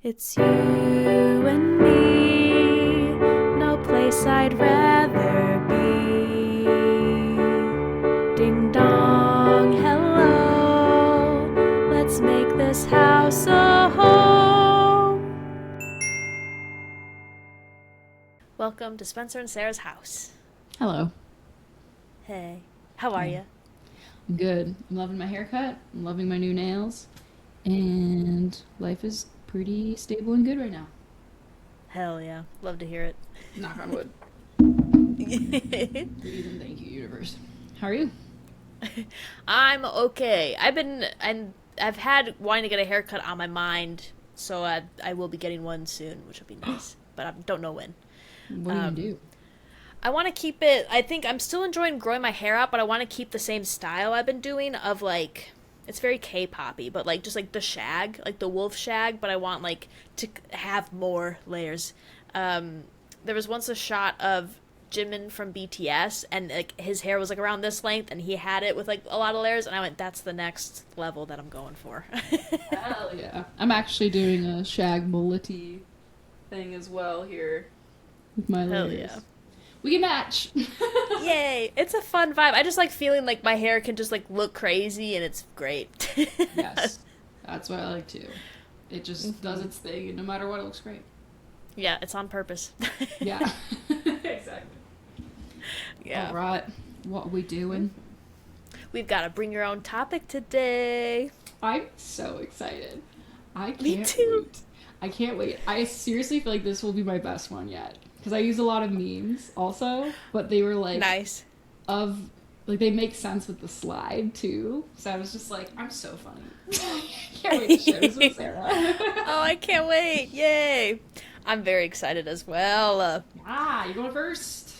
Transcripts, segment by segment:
It's you and me, no place I'd rather be. Ding dong, hello, let's make this house a home. Welcome to Spencer and Sarah's house. Hello. Hey, how are Hey. you? I'm good. I'm loving my haircut. I'm loving my new nails. And life is pretty stable and good right now. Hell yeah, love to hear Knock on wood. it. Breathe and thank you, universe. How are you? I'm okay. I've had wanting to get a haircut on my mind, so I will be getting one soon, which will be nice. But I don't know when. What are you gonna Um, do? I want to keep it. I think I'm still enjoying growing my hair out, but I want to keep the same style I've been doing of like it's very K-poppy, but like just like the shag, like the wolf shag. But I want like to have more layers. There was once a shot of Jimin from BTS, and like his hair was like around this length, and he had it with like a lot of layers, and I went, "That's the next level that I'm going for." Hell yeah. I'm actually doing a shag mullety thing as well here with my Hell layers. yeah. We can match. Yay! It's a fun vibe. I just like feeling like my hair can just like look crazy and it's great. Yes. That's what I like too. It just does its thing, and no matter what, it looks great. Yeah, it's on purpose. Yeah. Exactly. Yeah. All right. What are we doing? We've got a bring your own topic today. I'm so excited. I Me can't too. wait. I can't wait. I seriously feel like this will be my best one yet. Because I use a lot of memes also, but they were like Nice. of like they make sense with the slide too. So I was just like, I'm so funny. Can't wait to share this with Sarah. Oh, I can't wait. Yay. I'm very excited as well. You going first?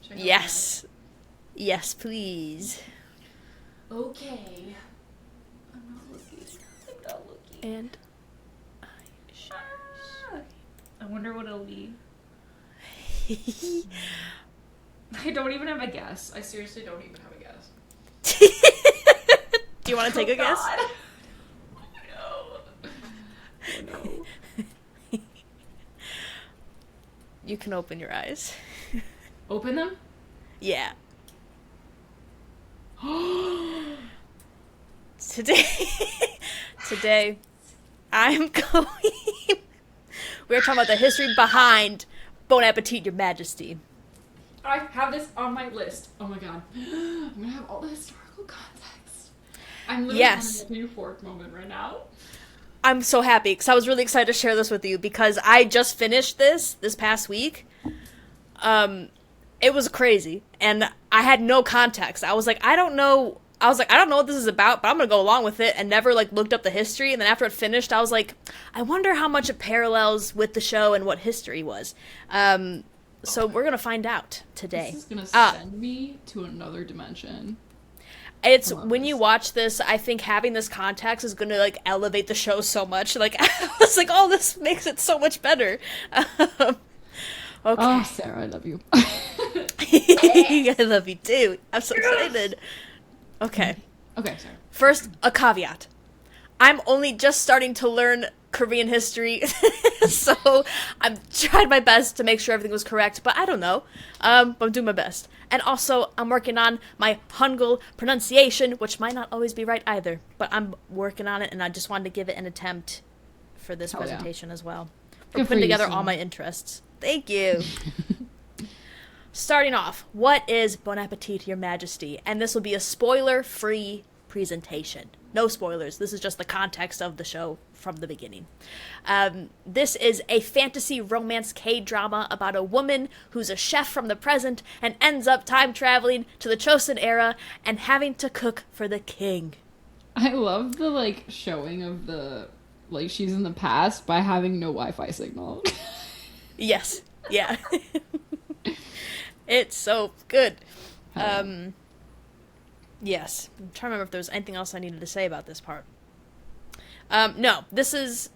Check out Yes. Yes, please. mine. Okay. I'm not looking. I'm not looking. And Ah, I wonder what it'll be. I don't even have a guess. I seriously don't even have a guess. Do you want to take a guess? God. Oh no. Oh no. You can open your eyes. Open them? Yeah. Today, today, I'm going. We're talking about the history behind Bon Appetit, Your Majesty. I have this on my list. Oh my god. I'm gonna have all the historical context. I'm literally Yes. having a new fork moment right now. I'm so happy because I was really excited to share this with you because I just finished this past week. It was crazy, and I had no context. I was like, I don't know. I don't know what this is about, but I'm gonna go along with it, and never like looked up the history. And then after it finished, I was like, I wonder how much it parallels with the show and what history was. So we're gonna find out today. This is gonna Uh, send me to another dimension. It's I love when you this. watch this, I think having this context is gonna like elevate the show so much. Like I was like, oh, this makes it so much better. Um, Oh, okay, Sarah, I love you. I love you too. I'm so excited. Okay, Okay, sorry. first a caveat. I'm only just starting to learn Korean history, so I'm trying my best to make sure everything was correct. But I don't know. But I'm doing my best. And also, I'm working on my Hangul pronunciation, which might not always be right either. But I'm working on it, and I just wanted to give it an attempt for this Hell yeah. presentation as well. For Good for putting you, together all Sarah. my interests. Thank you. Starting off, what is Bon Appetit, Your Majesty? And this will be a spoiler-free presentation. No spoilers. This is just the context of the show from the beginning. This is a fantasy romance K-drama about a woman who's a chef from the present and ends up time traveling to the Chosen era and having to cook for the king. I love the like showing of the like she's in the past by having no Wi-Fi signal. Yes. Yeah. It's so good. Hell yeah. Yes. I'm trying to remember if there was anything else I needed to say about this part. No, this is.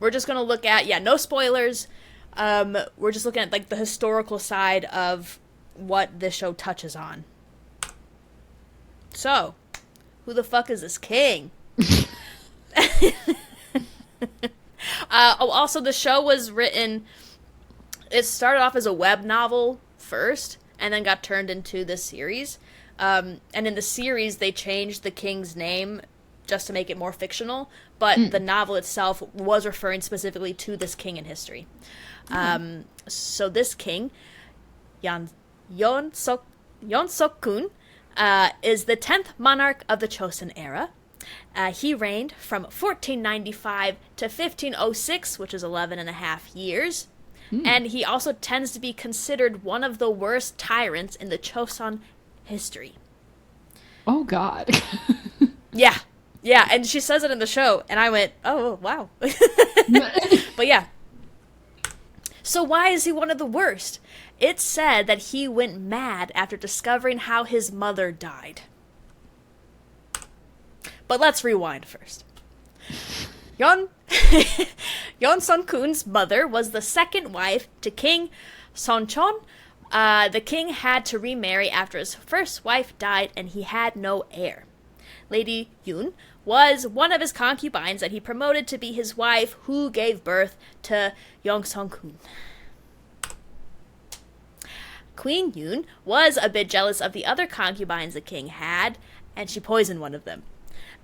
We're just gonna look at no spoilers. We're just looking at like the historical side of what this show touches on. So, who the fuck is this king? Also, the show was written. It started off as a web novel first, and then got turned into this series. And in the series, they changed the king's name just to make it more fictional, but the novel itself was referring specifically to this king in history. So this king, Yeon Suk-kun, is the 10th monarch of the Chosun era. He reigned from 1495 to 1506, which is 11 and a half years. And he also tends to be considered one of the worst tyrants in the Chosun history. Oh, God. Yeah. Yeah, and she says it in the show, and I went, oh, wow. But yeah. So why is he one of the worst? It's said that he went mad after discovering how his mother died. But let's rewind first. Yeon Sun-kun's mother was the second wife to King Sonchon. The king had to remarry after his first wife died, and he had no heir. Lady Yoon was one of his concubines that he promoted to be his wife, who gave birth to Yeon Sun-kun. Queen Yoon was a bit jealous of the other concubines the king had, and she poisoned one of them.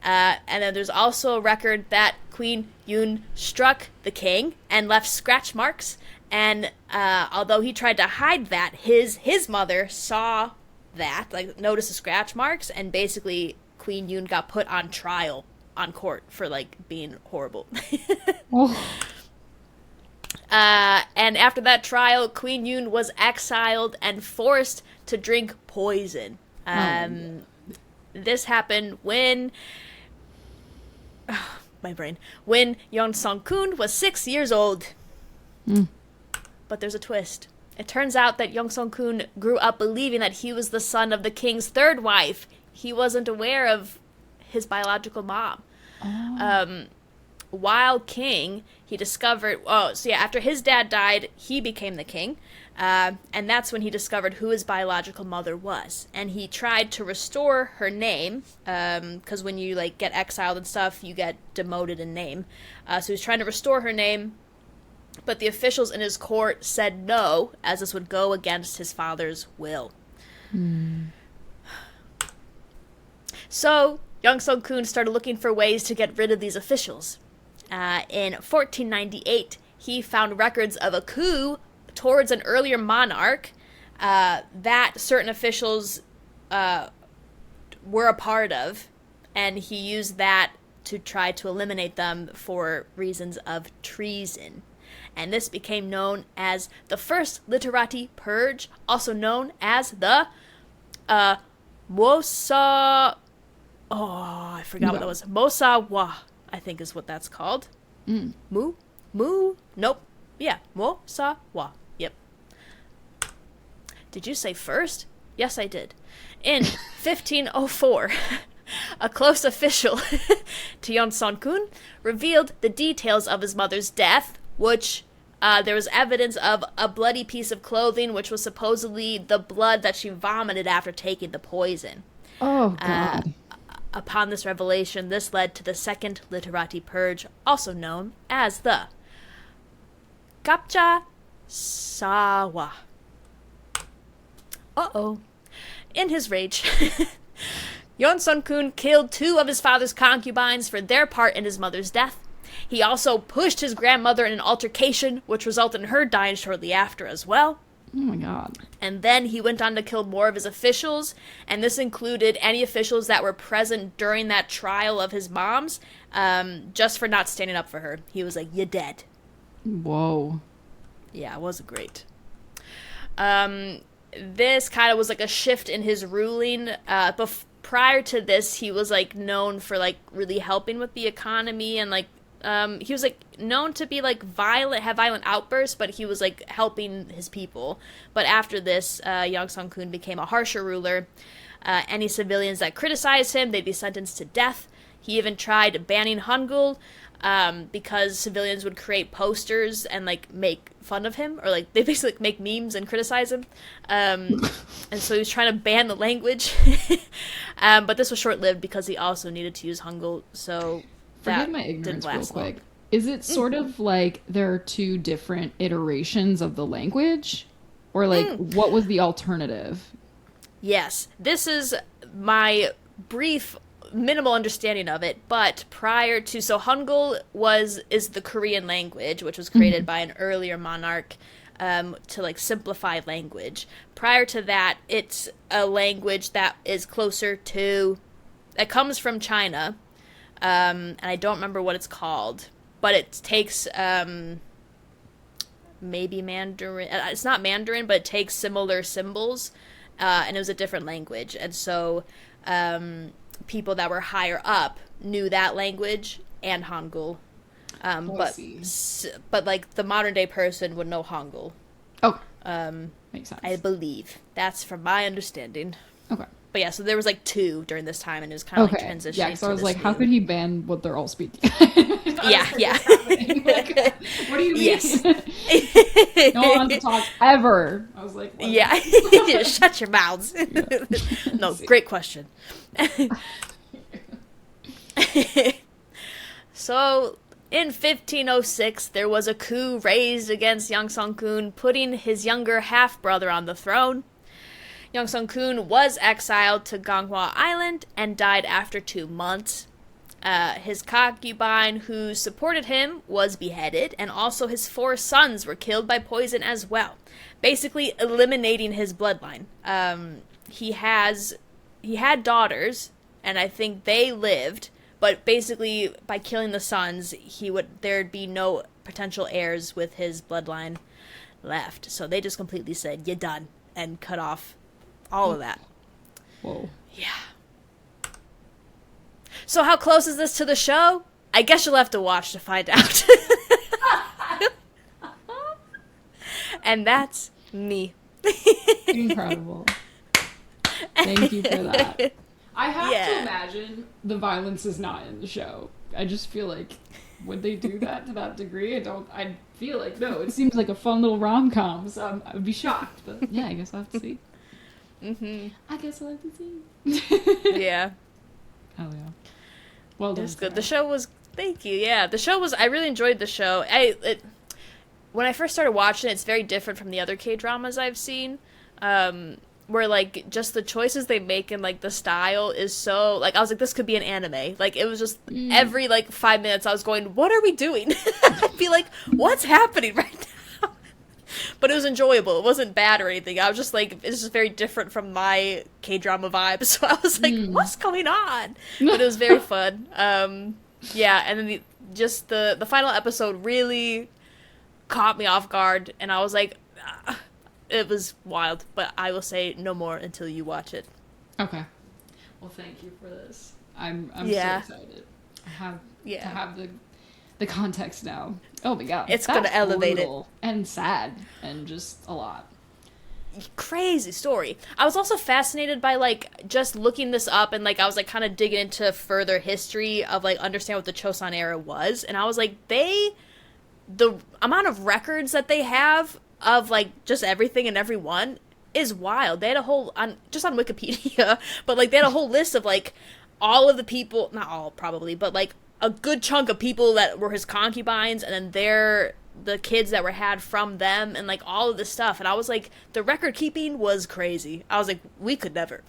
And then there's also a record that Queen Yoon struck the king and left scratch marks. And although he tried to hide that, his mother saw that, like noticed the scratch marks, and basically Queen Yoon got put on trial on court for like being horrible. Oh. And after that trial, Queen Yoon was exiled and forced to drink poison. This happened when when Yeon Sun-kun was 6 years old. But there's a twist. It turns out that Yeon Sun-kun grew up believing that he was the son of the king's third wife. He wasn't aware of his biological mom. While king, he discovered... after his dad died, he became the king. And that's when he discovered who his biological mother was. And he tried to restore her name, because when you like get exiled and stuff, you get demoted in name. So he was trying to restore her name, but the officials in his court said no, as this would go against his father's will. So Yeon Sun-kun started looking for ways to get rid of these officials. In 1498, he found records of a coup towards an earlier monarch that certain officials were a part of, and he used that to try to eliminate them for reasons of treason. And this became known as the First Literati Purge, also known as the Mosa... Oh, I forgot what that was. Mosawa, I think is what that's called. Nope. Yeah, Mosawa. Yep. Did you say first? Yes, I did. In 1504, a close official to Yeon Sun-kun revealed the details of his mother's death, which there was evidence of a bloody piece of clothing, which was supposedly the blood that she vomited after taking the poison. Oh, God. Upon this revelation, this led to the Second Literati Purge, also known as the Gapcha Sawa. In his rage, Yeon Sun-kun killed 2 of his father's concubines for their part in his mother's death. He also pushed his grandmother in an altercation, which resulted in her dying shortly after as well. Oh my God. And then he went on to kill more of his officials, and this included any officials that were present during that trial of his mom's, just for not standing up for her. He was like, "You're dead." Whoa. Yeah, it wasn't great. This kind of was like a shift in his ruling. Prior to this, he was like known for like really helping with the economy, and like he was like known to be like have violent outbursts, but he was like helping his people. But after this, Yeon Sun-kun became a harsher ruler. Any civilians that criticized him, they'd be sentenced to death. He even tried banning Hangul, because civilians would create posters and like make fun of him, or like they basically make memes and criticize him. And so he was trying to ban the language. But this was short-lived because he also needed to use Hangul, so Forgive that my ignorance didn't last real quick. long. Is it sort of like there are two different iterations of the language? Or like, what was the alternative? Yes, this is my brief, minimal understanding of it. But prior to Hangul is the Korean language, which was created by an earlier monarch to like simplify language. Prior to that, it's a language that is closer to it comes from China, and I don't remember what it's called, but it takes maybe Mandarin. It's not Mandarin, but it takes similar symbols, and it was a different language. And so people that were higher up knew that language and Hangul. But like the modern day person would know Hangul. Oh, makes sense. I believe that's from my understanding. Okay. But yeah, so there was like two during this time, and it was kind of like transitioning. Yeah, so I was like, new... how could he ban what they're all speaking? Yeah. Like, what do you mean? Yes. No one wants to talk ever. I was like, what? Yeah. Shut your mouths. Yeah. No, great question. So, in 1506, there was a coup raised against Yang Song-kun, putting his younger half-brother on the throne. Yang Song-kun was exiled to Ganghwa Island and died after 2 months. His concubine who supported him was beheaded, and also his 4 sons were killed by poison as well, basically eliminating his bloodline. He had daughters, and I think they lived, but basically by killing the sons, there'd be no potential heirs with his bloodline left. So they just completely said, "You're done," and cut off all of that. Whoa. Yeah. So how close is this to the show? I guess you'll have to watch to find out. And that's me. Incredible. Thank you for that. I have to imagine the violence is not in the show. I just feel like, would they do that to that degree? I feel like, no. It seems like a fun little rom-com, so I would be shocked. But yeah, I guess I'll have to see. I guess I'll have to see. Yeah. Oh, yeah. Well done. It was good. The show was... Thank you, yeah. The show was... I really enjoyed the show. When I first started watching it, it's very different from the other K-dramas I've seen. Where, like, just the choices they make and, like, the style is so... Like, I was like, this could be an anime. Like, it was just... Every, like, 5 minutes I was going, what are we doing? I'd be like, what's happening right now? But it was enjoyable. It wasn't bad or anything. I was just like, it's just very different from my K-drama vibe. So I was like, what's going on? But it was very fun. Yeah, and then the final episode really caught me off guard. And I was like, it was wild. But I will say no more until you watch it. Okay. Well, thank you for this. I'm so excited. I have to have the context now. Oh my god. It's gonna elevate it. And sad and just a lot. Crazy story. I was also fascinated by like just looking this up, and like I was like kind of digging into further history of like understand what the Chosun era was, and I was like the amount of records that they have of like just everything and everyone is wild. They had a whole just on Wikipedia, but like they had a whole list of like all of the people, not all probably, but like a good chunk of people that were his concubines, and then the kids that were had from them, and like all of this stuff. And I was like, the record keeping was crazy. I was like, we could never.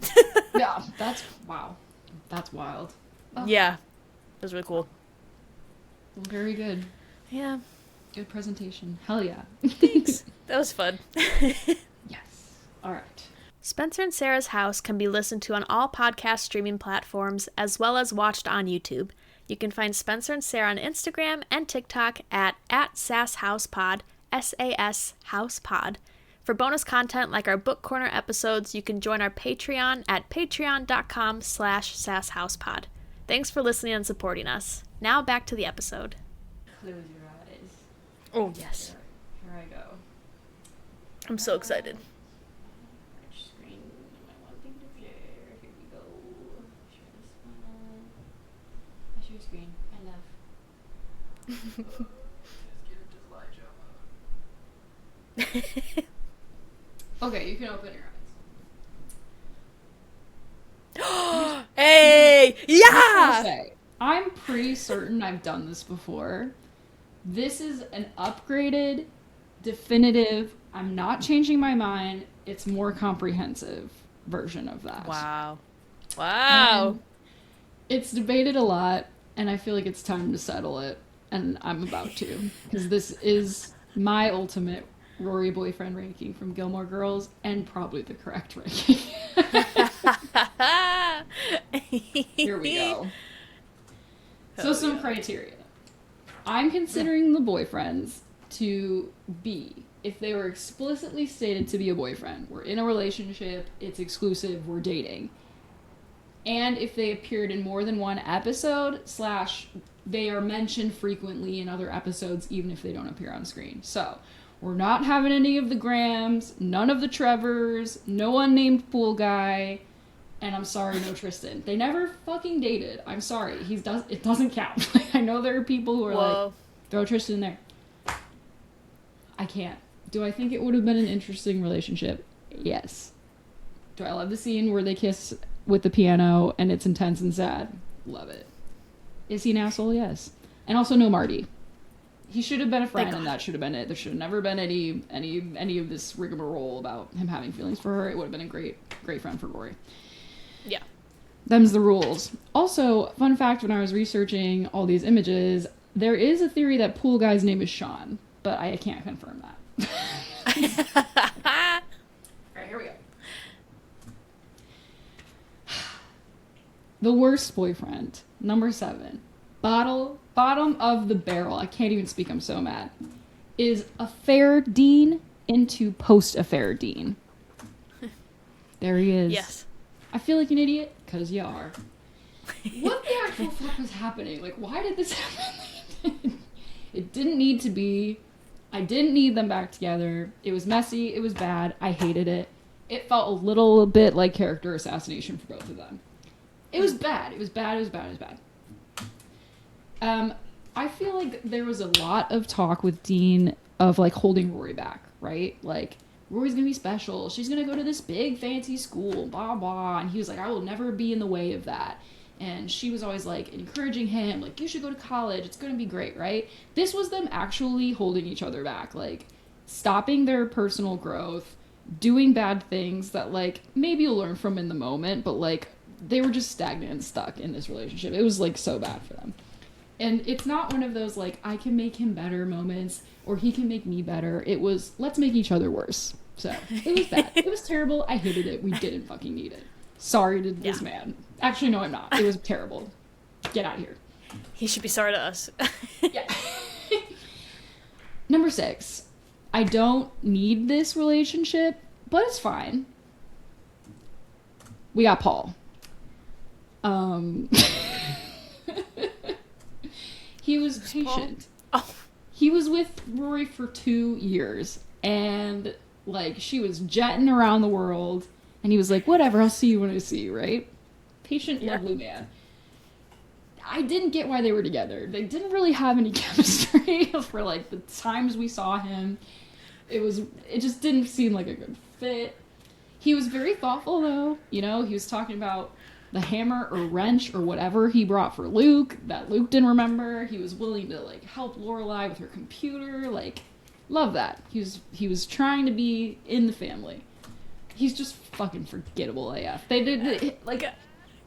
Yeah, that's wild. Oh. Yeah, it was really cool. Well, very good. Yeah, good presentation. Hell yeah. Thanks. That was fun. Yes. All right. Spencer and Sarah's House can be listened to on all podcast streaming platforms as well as watched on YouTube. You can find Spencer and Sarah on Instagram and TikTok at @SASHousePod, S-A-S Housepod. For bonus content like our Book Corner episodes, you can join our Patreon at patreon.com/SASHousepod. Thanks for listening and supporting us. Now back to the episode. Close your eyes. Oh, yes. Here I go. I'm so excited. Screen. My one thing to share. Here we go. Share this one. I share screen. I love. Okay, you can open your eyes. Hey! Yeah! I'm pretty certain I've done this before, This is an upgraded, definitive, I'm not changing my mind, it's more comprehensive version of that. Wow. And it's debated a lot, and I feel like it's time to settle it, and I'm about to, because this is my ultimate Rory boyfriend ranking from Gilmore Girls, and probably the correct ranking. Here we go. So some criteria. I'm considering the boyfriends to be, if they were explicitly stated to be a boyfriend, we're in a relationship, it's exclusive, we're dating. And if they appeared in more than one episode, / they are mentioned frequently in other episodes, even if they don't appear on screen. So, we're not having any of the Grahams, none of the Trevors, no unnamed pool guy, and I'm sorry, no Tristan. They never fucking dated. I'm sorry. It doesn't count. I know there are people who are like, throw Tristan in there. I can't. Do I think it would have been an interesting relationship? Yes. Do I love the scene where they kiss with the piano and it's intense and sad? Love it. Is he an asshole? Yes. And also no Marty. He should have been a friend, and that should have been it. There should have never been any of this rigmarole about him having feelings for her. It would have been a great friend for Rory. Yeah. Them's the rules. Also, fun fact, when I was researching all these images, there is a theory that pool guy's name is Sean, but I can't confirm that. Alright, here we go. The worst boyfriend, number 7. Bottom of the barrel, I can't even speak, I'm so mad, is affair Dean into post-affair Dean. There he is. Yes. I feel like an idiot, because you are. What the actual fuck was happening? Like, why did this happen? It didn't need to be. I didn't need them back together. It was messy, it was bad, I hated it. It felt a little bit like character assassination for both of them. It was bad. It was bad. I feel like there was a lot of talk with Dean of, like, holding Rory back, right? Like, Rory's gonna be special. She's gonna go to this big, fancy school, blah, blah. And he was like, I will never be in the way of that. And she was always, like, encouraging him, like, you should go to college. It's gonna be great, right? This was them actually holding each other back, like, stopping their personal growth, doing bad things that, like, maybe you'll learn from in the moment, but, like, they were just stagnant and stuck in this relationship. It was, like, so bad for them. And it's not one of those, like, I can make him better moments, or he can make me better. It was, let's make each other worse. So, it was bad. It was terrible. I hated it. We didn't fucking need it. Sorry to this man. Actually, no, I'm not. It was terrible. Get out of here. He should be sorry to us. Yeah. Number 6. I don't need this relationship, but it's fine. We got Paul. He was patient. Oh. He was with Rory for 2 years, and, like, she was jetting around the world, and he was like, whatever, I'll see you when I see you, right? Patient, lovely man. I didn't get why they were together. They didn't really have any chemistry for, like, the times we saw him. It just didn't seem like a good fit. He was very thoughtful, though. You know, he was talking about the hammer or wrench or whatever he brought for Luke that Luke didn't remember. He was willing to, like, help Lorelai with her computer. Like, love that. He was trying to be in the family. He's just fucking forgettable AF. They did, like,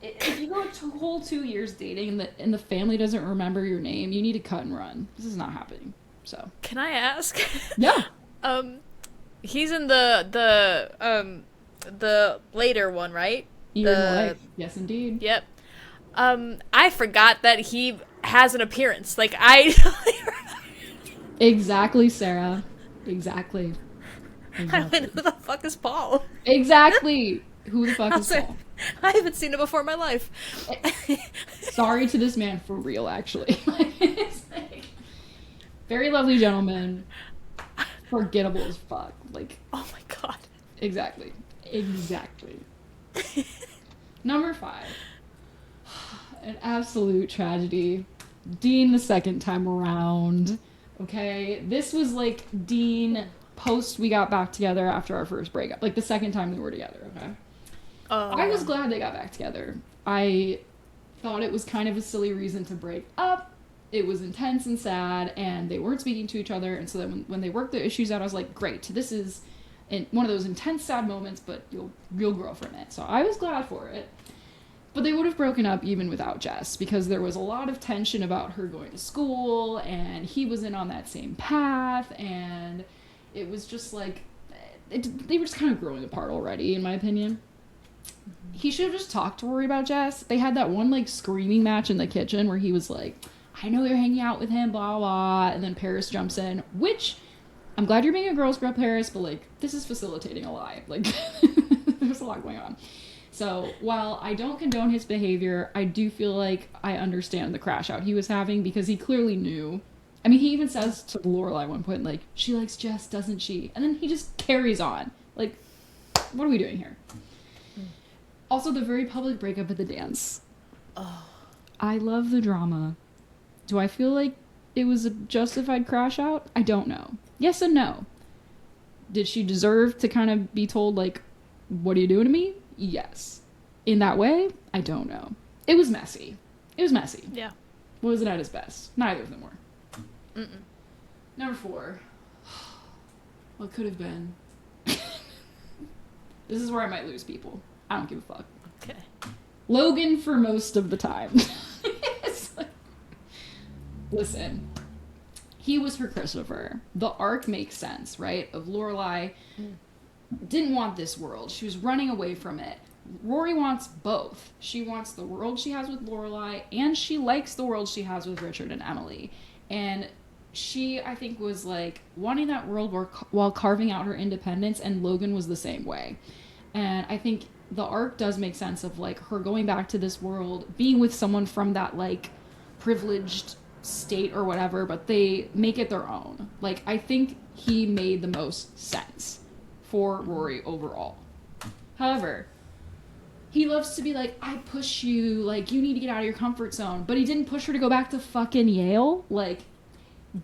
if you go a whole 2 years dating and the family doesn't remember your name, you need to cut and run. This is not happening. So, can I ask? Yeah. He's in the later one, right? Year in Life. Yes, indeed. Yep. I forgot that he has an appearance. Like, Exactly, Sarah. Exactly. I went, who the fuck is Paul? Exactly. Who the fuck is Paul? I haven't seen it before in my life. Sorry to this man, for real, actually. It's like, very lovely gentleman. Forgettable as fuck. Like, oh my god. Exactly. Number 5. An absolute tragedy. Dean the second time around. Okay? This was like Dean post we got back together after our first breakup. Like the second time we were together, okay? I was glad they got back together. I thought it was kind of a silly reason to break up. it was intense and sad, and they weren't speaking to each other. And so then when they worked their issues out, I was like, great, this is one of those intense, sad moments, but you'll grow from it. So I was glad for it. But they would have broken up even without Jess, because there was a lot of tension about her going to school, and he wasn't on that same path, and it was just like, they were just kind of growing apart already, in my opinion. He should have just talked to Rory about Jess. They had that one, like, screaming match in the kitchen where he was like, I know you're hanging out with him, blah, blah, and then Paris jumps in, which, I'm glad you're being a girl's girl, Paris, but, like, this is facilitating a lie. Like, there's a lot going on. So, while I don't condone his behavior, I do feel like I understand the crash out he was having, because he clearly knew. I mean, he even says to Lorelai at one point, like, she likes Jess, doesn't she? And then he just carries on. Like, what are we doing here? Also, the very public breakup at the dance. Oh. I love the drama. Do I feel like it was a justified crash out? I don't know. Yes and no. Did she deserve to kind of be told, like, what are you doing to me? Yes. In that way, I don't know. It was messy. Yeah. Wasn't at his best. Neither of them were. Mm-mm. Number 4. What could have been? This is where I might lose people. I don't give a fuck. Okay. Logan for most of the time. Like, listen. He was her Christopher. The arc makes sense, right? Of Lorelai didn't want this world. She was running away from it. Rory wants both. She wants the world she has with Lorelai, and she likes the world she has with Richard and Emily. And she, I think, was like wanting that world while carving out her independence, and Logan was the same way. And I think the arc does make sense of like her going back to this world, being with someone from that like privileged state or whatever, but they make it their own. Like, I think he made the most sense for Rory overall. However, he loves to be like, I push you, like, you need to get out of your comfort zone. But he didn't push her to go back to fucking Yale. Like,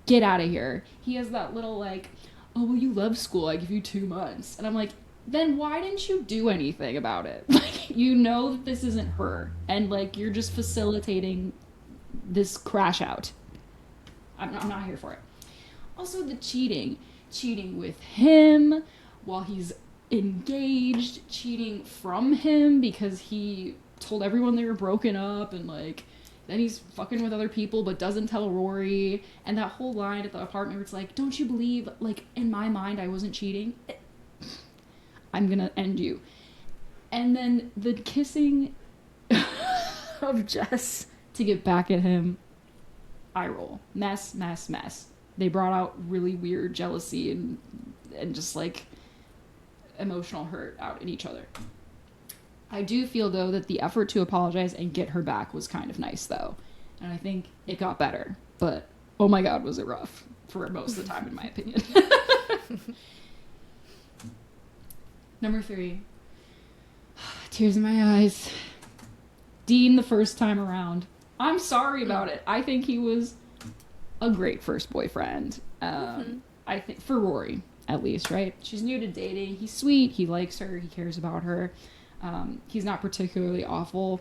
get out of here. He has that little, like, oh, well, you love school. I give you 2 months. And I'm like, then why didn't you do anything about it? Like, you know that this isn't her. And, like, you're just facilitating this crash out. I'm not here for it. Also, the cheating. Cheating with him while he's engaged, cheating from him because he told everyone they were broken up, and like then he's fucking with other people but doesn't tell Rory. And that whole line at the apartment where it's like, don't you believe, like, in my mind I wasn't cheating? I'm gonna end you. And then the kissing of Jess to get back at him, eye roll. Mess. They brought out really weird jealousy and just like emotional hurt out in each other. I do feel, though, that the effort to apologize and get her back was kind of nice, though. And I think it got better. But, oh my god, was it rough for most of the time, in my opinion. Number 3. Tears in my eyes. Dean the first time around. I'm sorry about it. I think he was a great first boyfriend. I think, for Rory, at least, right? She's new to dating. He's sweet. He likes her. He cares about her. He's not particularly awful.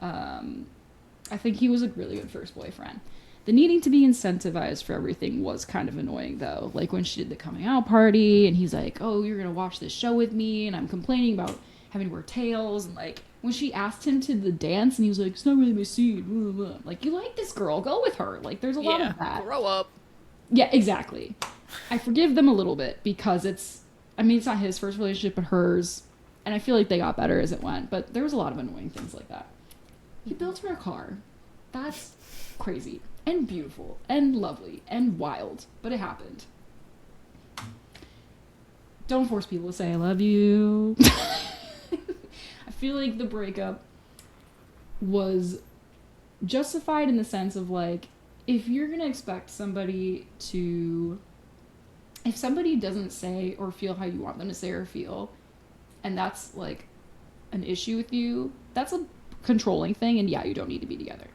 I think he was a really good first boyfriend. The needing to be incentivized for everything was kind of annoying, though. Like, when she did the coming out party, and he's like, oh, you're going to watch this show with me, and I'm complaining about having to wear tails, and, like, when she asked him to the dance, and he was like, it's not really my scene, blah, blah, blah. Like, you like this girl, go with her. Like, there's a lot of that. Grow up. Yeah, exactly. I forgive them a little bit, because it's not his first relationship, but hers, and I feel like they got better as it went, but there was a lot of annoying things like that. He built her a car. That's crazy. And beautiful. And lovely. And wild. But it happened. Don't force people to say I love you. I feel like the breakup was justified in the sense of, like, if you're going to expect somebody to... If somebody doesn't say or feel how you want them to say or feel, and that's, like, an issue with you, that's a controlling thing, and yeah, you don't need to be together.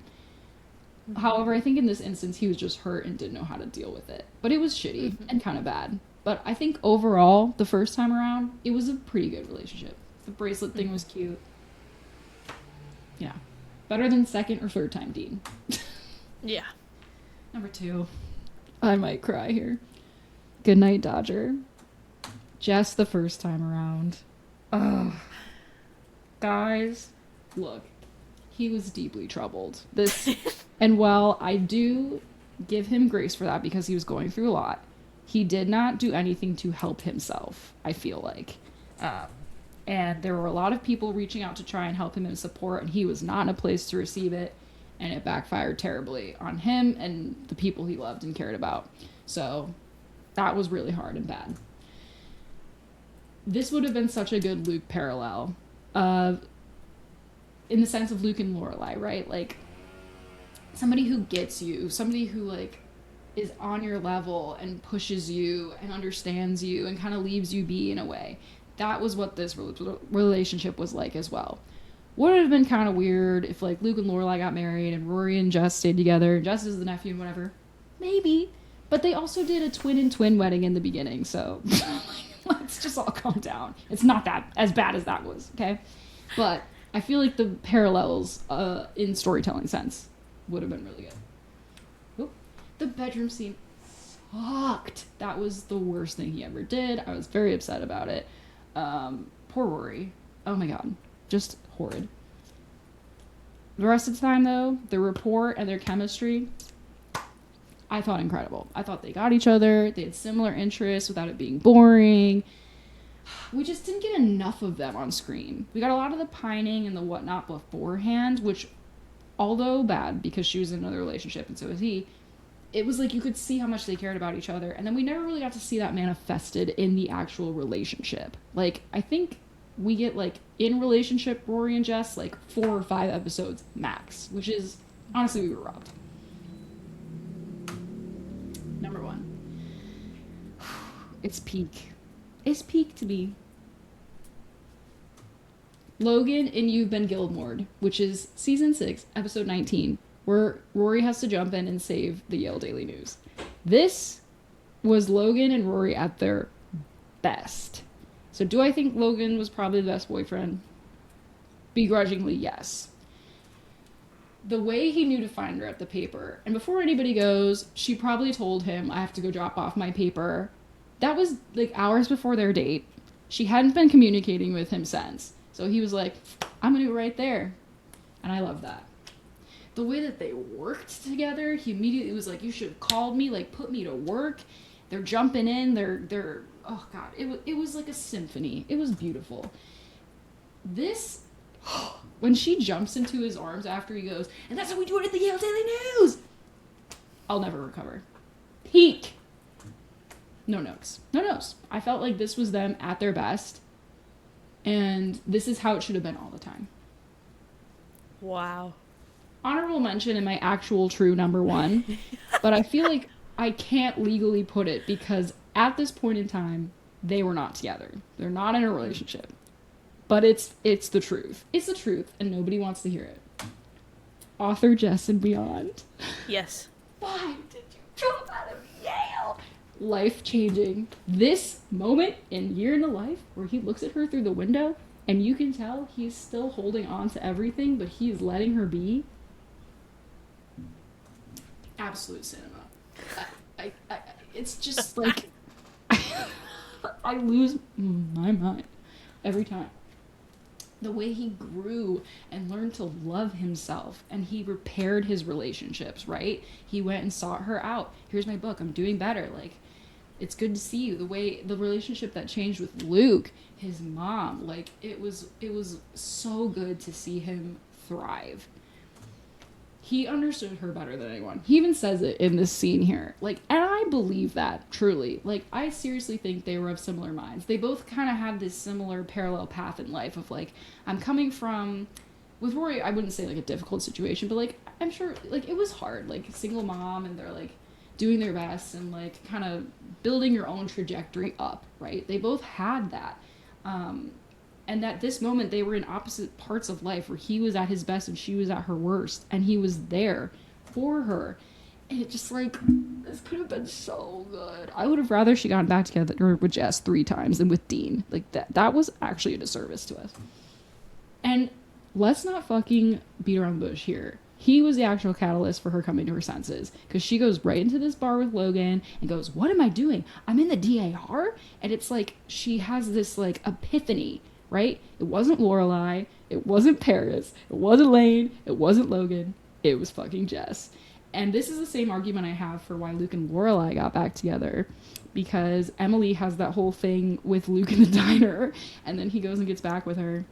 Mm-hmm. However, I think in this instance, he was just hurt and didn't know how to deal with it. But it was shitty and kind of bad. But I think overall, the first time around, it was a pretty good relationship. The bracelet thing was cute. Yeah. Better than second or third time Dean. Yeah. Number 2. I might cry here. Goodnight, Dodger. Jess the first time around. Ugh. Guys, look. He was deeply troubled. And while I do give him grace for that because he was going through a lot, he did not do anything to help himself, I feel like. And there were a lot of people reaching out to try and help him and support, and he was not in a place to receive it, and it backfired terribly on him and the people he loved and cared about. So that was really hard and bad. This would have been such a good Luke parallel, in the sense of Luke and Lorelai, right? Like, somebody who gets you, somebody who, like, is on your level and pushes you and understands you and kind of leaves you be in a way. That was what this relationship was like as well. Would have been kind of weird if, like, Luke and Lorelai got married and Rory and Jess stayed together and Jess is the nephew and whatever. Maybe. But they also did a twin wedding in the beginning, so let's just all calm down. It's not that as bad as that was, okay? But I feel like the parallels in storytelling sense would have been really good. Oop. The bedroom scene sucked. That was the worst thing he ever did. I was very upset about it. Poor Rory. Oh my god. Just horrid. The rest of the time, though, their rapport and their chemistry, I thought incredible. I thought they got each other. They had similar interests without it being boring. We just didn't get enough of them on screen. We got a lot of the pining and the whatnot beforehand, which, although bad because she was in another relationship and so was he, it was like you could see how much they cared about each other. And then we never really got to see that manifested in the actual relationship. Like, I think we get, like, in relationship Rory and Jess, like, 4 or 5 episodes max, which is, honestly, we were robbed. Number 1. It's peak. It's peak to me. Logan in You've Been Gilmored, which is season 6, episode 19, where Rory has to jump in and save the Yale Daily News. This was Logan and Rory at their best. So do I think Logan was probably the best boyfriend? Begrudgingly, yes. The way he knew to find her at the paper, and before anybody goes, she probably told him, I have to go drop off my paper. That was, like, hours before their date. She hadn't been communicating with him since. So he was like, I'm going to go right there. And I love that. The way that they worked together, he immediately was like, you should have called me, like, put me to work. They're jumping in. They're oh, God. It was like a symphony. It was beautiful. This, when she jumps into his arms after he goes, and that's how we do it at the Yale Daily News. I'll never recover. Peak. No notes. No notes. I felt like this was them at their best. And this is how it should have been all the time. Wow. Honorable mention in my actual true number 1. But I feel like I can't legally put it because at this point in time, they were not together. They're not in a relationship. But it's the truth. It's the truth, and nobody wants to hear it. Author Jess and Beyond. Yes. Why did you drop out of Yale? Life-changing. This moment in Year in the Life where he looks at her through the window and you can tell he's still holding on to everything, but he's letting her be. Absolute cinema. It's just like I lose my mind every time. The way he grew and learned to love himself, and he repaired his relationships, right? He went and sought her out. Here's my book. I'm doing better. Like, it's good to see you. The relationship that changed with Luke, his mom, like, it was so good to see him thrive. He understood her better than anyone. He even says it in this scene here. Like, and I believe that, truly. Like, I seriously think they were of similar minds. They both kind of had this similar parallel path in life of, like, I'm coming from... With Rory, I wouldn't say, like, a difficult situation, but, like, I'm sure, like, it was hard. Like, single mom, and they're, like, doing their best and, like, kind of building your own trajectory up, right? They both had that. And at this moment, they were in opposite parts of life where he was at his best and she was at her worst. And he was there for her. And it just, like, this could have been so good. I would have rather she gotten back together with Jess 3 times than with Dean. Like, that was actually a disservice to us. And let's not fucking beat around the bush here. He was the actual catalyst for her coming to her senses, because she goes right into this bar with Logan and goes, what am I doing? I'm in the DAR? And it's like she has this like epiphany, right? It wasn't Lorelai, it wasn't Paris, it wasn't Lane, it wasn't Logan, it was fucking Jess. And this is the same argument I have for why Luke and Lorelai got back together, because Emily has that whole thing with Luke in the diner, and then he goes and gets back with her.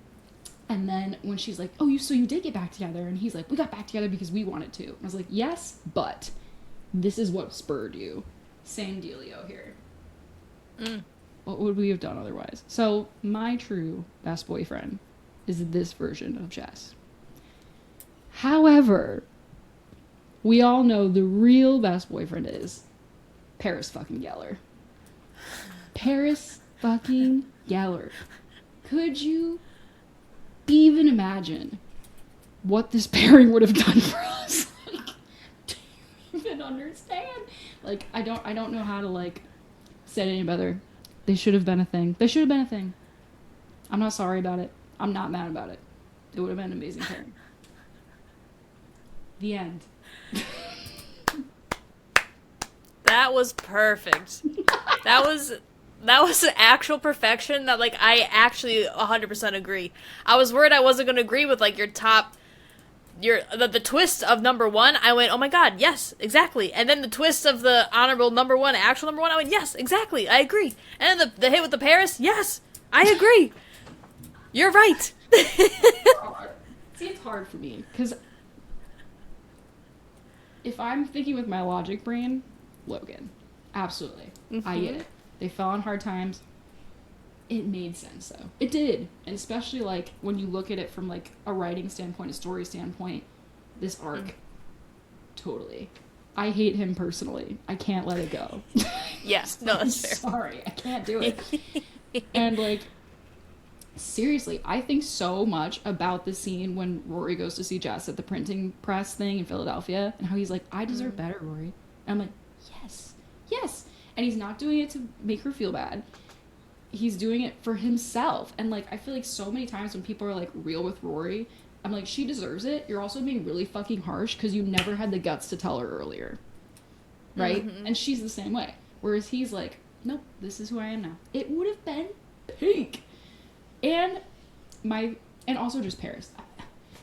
And then when she's like, oh, so you did get back together? And he's like, we got back together because we wanted to. And I was like, yes, but this is what spurred you. Same dealio here. What would we have done otherwise? So my true best boyfriend is this version of Jess. However, we all know the real best boyfriend is Paris fucking Geller. Paris fucking Geller. Could you even imagine what this pairing would have done for us? Like, do you even understand? Like, I don't know how to like say it any better. They should have been a thing. They should have been a thing. I'm not sorry about it. I'm not mad about it. It would have been an amazing pairing. The end. That was perfect. That was actual perfection that, like, I actually 100% agree. I was worried I wasn't going to agree with, like, the twist of number one. I went, oh my god, yes, exactly. And then the twist of the honorable number one, actual number one, I went, yes, exactly, I agree. And then the hit with the Paris, yes, I agree. You're right. See, it's hard for me, because if I'm thinking with my logic brain, Logan. Absolutely. Mm-hmm. I get it. They fell on hard times. It made sense, though. It did. And especially, like, when you look at it from, like, a writing standpoint, a story standpoint, this arc, totally. I hate him personally. I can't let it go. Yes, no, that's fair. Sorry, I can't do it. And, like, seriously, I think so much about the scene when Rory goes to see Jess at the printing press thing in Philadelphia, and how he's like, I deserve better, Rory. And I'm like, yes. And he's not doing it to make her feel bad. He's doing it for himself. And, like, I feel like so many times when people are, like, real with Rory, I'm like, she deserves it. You're also being really fucking harsh because you never had the guts to tell her earlier. Right? Mm-hmm. And she's the same way. Whereas he's like, nope, this is who I am now. It would have been peak. And also just Paris.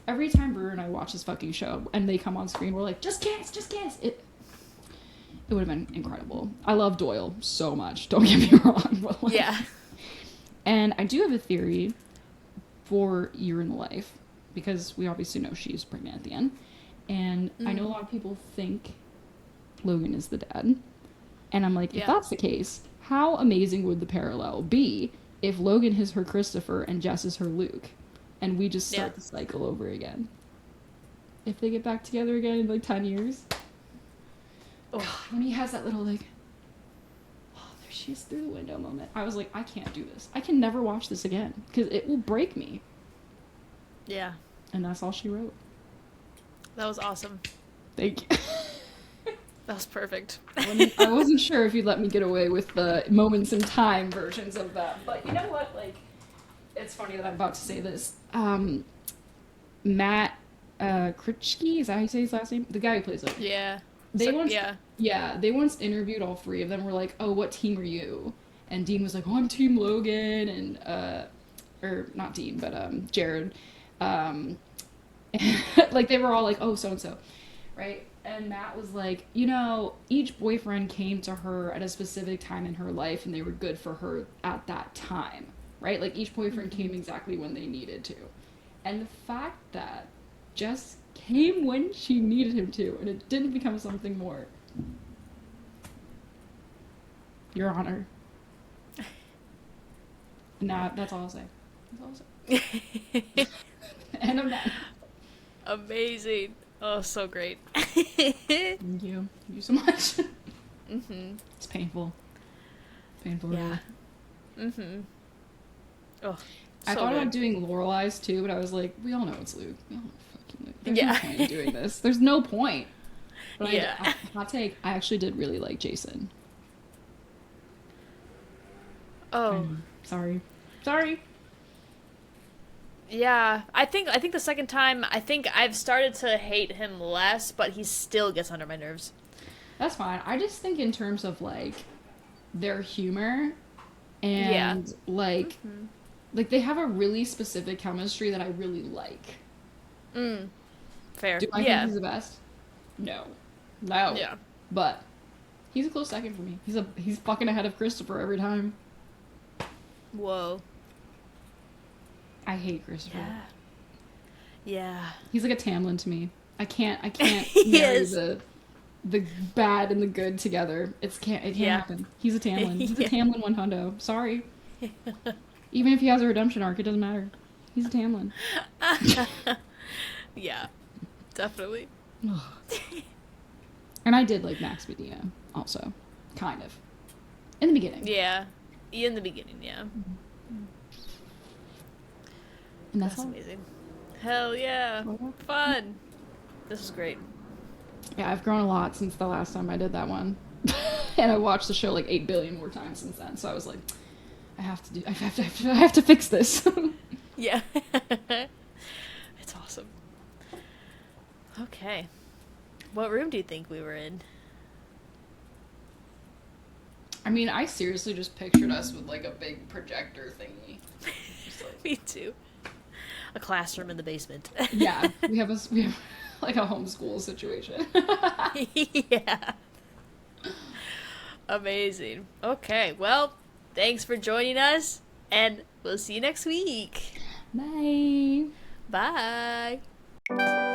Every time Brewer and I watch this fucking show and they come on screen, we're like, just kiss. It would have been incredible. I love Doyle so much. Don't get me wrong. But like, yeah. And I do have a theory for Year in the Life, because we obviously know she's pregnant at the end. And I know a lot of people think Logan is the dad. And I'm like, if that's the case, how amazing would the parallel be if Logan is her Christopher and Jess is her Luke? And we just start the cycle over again. If they get back together again in like 10 years. God, when he has that little, like, oh, there she is through the window moment. I was like, I can't do this. I can never watch this again, because it will break me. Yeah. And that's all she wrote. That was awesome. Thank you. That was perfect. I wasn't sure if you'd let me get away with the moments in time versions of that. But you know what? Like, it's funny that I'm about to say this. Matt Kritschke, is that how you say his last name? The guy who plays it. Yeah. They once interviewed all three of them. Were like, oh, what team are you? And Dean was like, oh, I'm Team Logan, and or not Dean, but Jared. Like, they were all like, oh, so and so, right? And Matt was like, you know, each boyfriend came to her at a specific time in her life, and they were good for her at that time, right? Like, each boyfriend came exactly when they needed to. And the fact that Jess came when she needed him to, and it didn't become something more. Your Honor. Nah, that's all I'll say. And I'm done. Amazing. Oh, so great. Thank you. Thank you so much. Mm-hmm. It's painful. Painful. Yeah. Mm-hmm. Oh, I thought about doing Lorelai's too, but I was like, we all know it's Luke. We all know fucking Luke. There's no point in doing this. There's no point. But hot take, I actually did really like Jason. Oh. Sorry. Yeah, I think the second time, I think I've started to hate him less, but he still gets under my nerves. That's fine. I just think in terms of like their humor Yeah. and like they have a really specific chemistry that I really like. Fair. Do I think Yeah. he's the best? No. No. Yeah. But he's a close second for me. He's fucking ahead of Christopher every time. Whoa. I hate Christopher. Yeah. Yeah. He's like a Tamlin to me. I can't He marry is. the bad and the good together. It can't happen. He's a Tamlin. He's a Yeah. Tamlin 100. Sorry. Even if he has a redemption arc, it doesn't matter. He's a Tamlin. Yeah. Definitely. And I did like Max Medina also. Kind of. In the beginning. Yeah. In the beginning, yeah. And That's amazing. Hell yeah. Fun. This was great. Yeah, I've grown a lot since the last time I did that one. And I watched the show like 8 billion more times since then. So I was like, I have to fix this. Yeah. It's awesome. Okay. What room do you think we were in? I mean, I seriously just pictured us with like a big projector thingy. Me too. A classroom in the basement. Yeah, we have like a homeschool situation. Yeah. Amazing. Okay, well, thanks for joining us, and we'll see you next week. Bye. Bye.